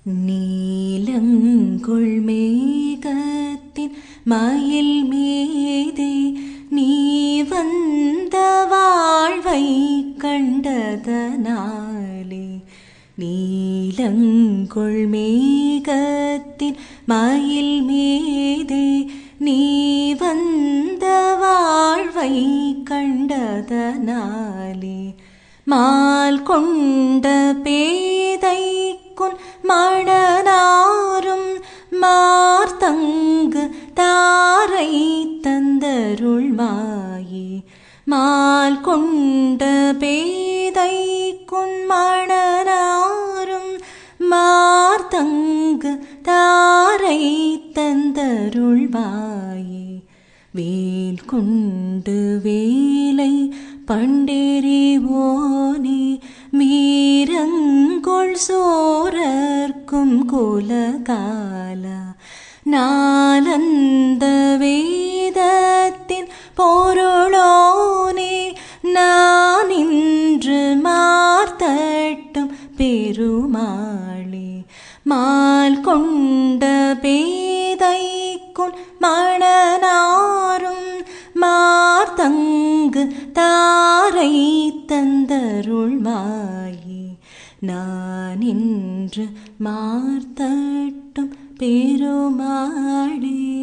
நீலங்கொள் மேகத்தின் மயில் மீதே நீ வந்த வாழ்வை கண்டதனாலே. நீலங்கொள் மேகத்தின் மயில் மீதே நீ வந்த வாழ்வை கண்டதனாலே. மால் கொண்ட பேதைக்குன் மணனாரும் மார்த்தங்கு தாரை தந்தருள் மாயே. மால் கொண்ட பேதைக்குன் மணனாரும் மார்த்தங்கு தாரை தந்தருள் மாயே. வேல் கொண்டு வேலை பண்டெறிவோனே மீரங்கொள் சோரர்க்கும் குலகாலா. நாலந்த வேதத்தின் பொருளோனே நான் இன்று மார்த்தட்டும் பெருமாளே. மால் கொண்ட பேதைக்குன் மணனாரும் மார்த்தங்கு தாரை தந்தருள் மாயே. நான் இன்று மார்த்தட்டும் பெருமாளே.